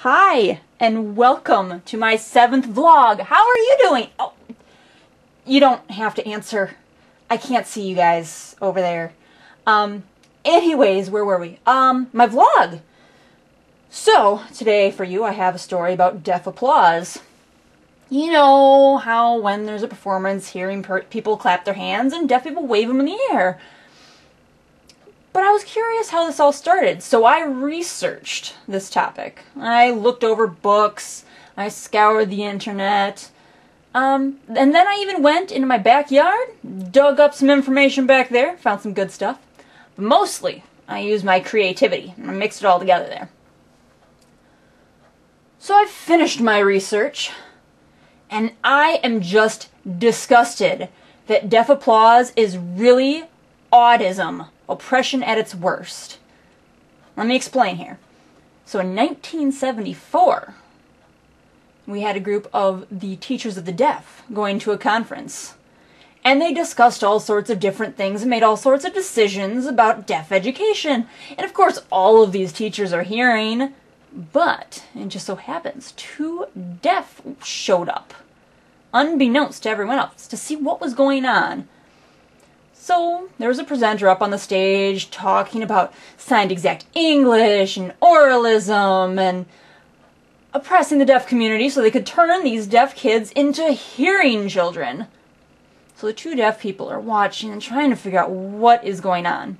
Hi, and welcome to my 7th vlog. How are you doing? Oh, you don't have to answer. I can't see you guys over there. Anyways, where were we? My vlog. So, today for you I have a story about deaf applause. You know how when there's a performance, hearing people clap their hands and deaf people wave them in the air. But I was curious how this all started, so I researched this topic. I looked over books, I scoured the internet, and then I even went into my backyard, dug up some information back there, found some good stuff. But mostly, I used my creativity, and I mixed it all together there. So I finished my research, and I am just disgusted that deaf applause is really autism. Oppression at its worst. Let me explain here. So in 1974, we had a group of the Teachers of the Deaf going to a conference. And they discussed all sorts of different things and made all sorts of decisions about deaf education. And of course, all of these teachers are hearing, but it just so happens 2 deaf showed up, unbeknownst to everyone else, to see what was going on. So, there was a presenter up on the stage talking about signed exact English and oralism and oppressing the deaf community so they could turn these deaf kids into hearing children. So the 2 deaf people are watching and trying to figure out what is going on.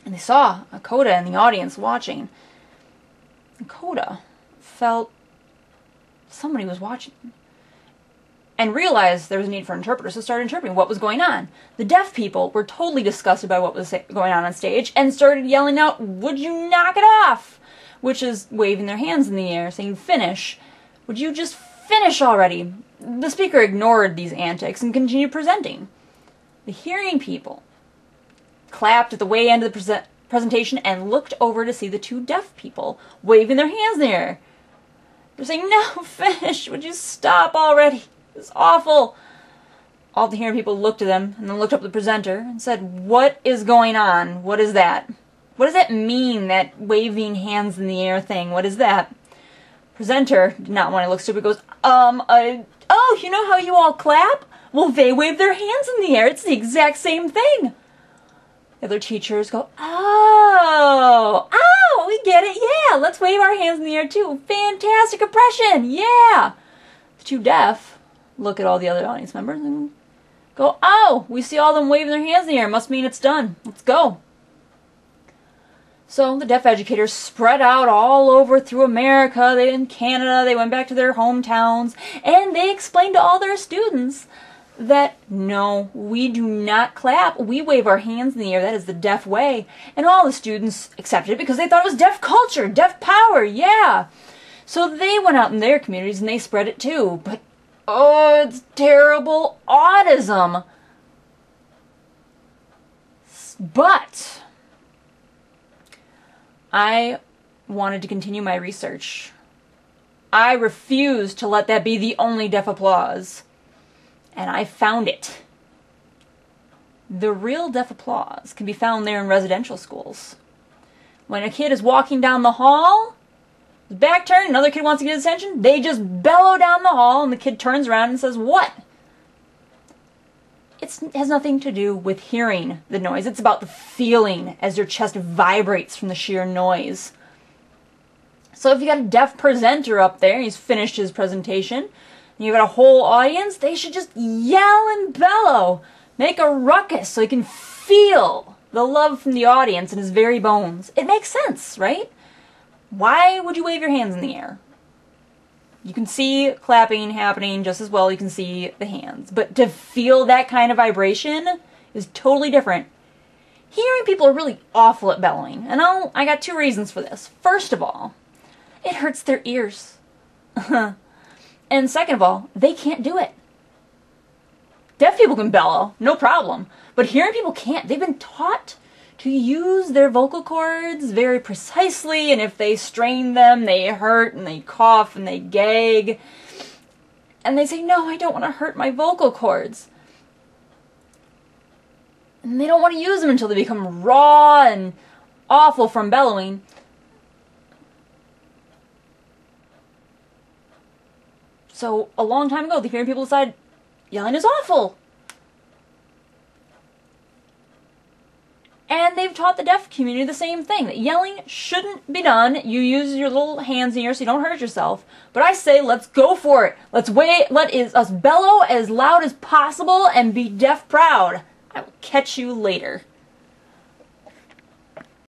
And they saw a Coda in the audience watching. And Coda felt somebody was watching and realized there was a need for interpreters, so started interpreting what was going on. The deaf people were totally disgusted by what was going on stage and started yelling out, "Would you knock it off?" Which is waving their hands in the air, saying, "Finish. Would you just finish already?" The speaker ignored these antics and continued presenting. The hearing people clapped at the way end of the presentation and looked over to see the 2 deaf people waving their hands in the air. They're saying, "No, finish. Would you stop already? It's awful." All the hearing people looked at them and then looked up at the presenter and said, "What is going on? What is that? What does that mean, that waving hands in the air thing? What is that?" Presenter did not want to look stupid, goes, "Oh, you know how you all clap? Well, they wave their hands in the air. It's the exact same thing." The other teachers go, "Oh, we get it. Yeah, let's wave our hands in the air too. Fantastic oppression. Yeah." The 2 deaf look at all the other audience members and go, "Oh, we see all of them waving their hands in the air. Must mean it's done. Let's go." So the deaf educators spread out all over through America, they in Canada, they went back to their hometowns, and they explained to all their students that, no, we do not clap. We wave our hands in the air. That is the deaf way. And all the students accepted it because they thought it was deaf culture, deaf power, yeah. So they went out in their communities and they spread it too. But oh, it's terrible autism. But I wanted to continue my research. I refused to let that be the only deaf applause. And I found it. The real deaf applause can be found there in residential schools. When a kid is walking down the hall, his back turned, another kid wants to get his attention, they just bellow down the hall and the kid turns around and says, "What?" It has nothing to do with hearing the noise. It's about the feeling as your chest vibrates from the sheer noise. So if you got a deaf presenter up there, he's finished his presentation, and you've got a whole audience, they should just yell and bellow. Make a ruckus so he can feel the love from the audience in his very bones. It makes sense, right? Why would you wave your hands in the air? You can see clapping happening just as well. You can see the hands. But to feel that kind of vibration is totally different. Hearing people are really awful at bellowing. And I got 2 reasons for this. First of all, it hurts their ears. And second of all, they can't do it. Deaf people can bellow, no problem. But hearing people can't. They've been taught to use their vocal cords very precisely, and if they strain them, they hurt, and they cough, and they gag. And they say, "No, I don't want to hurt my vocal cords." And they don't want to use them until they become raw and awful from bellowing. So, a long time ago, the hearing people decided yelling is awful. And they've taught the deaf community the same thing, that yelling shouldn't be done. You use your little hands in here so you don't hurt yourself. But I say, let's go for it. Let us bellow as loud as possible and be deaf proud. I will catch you later.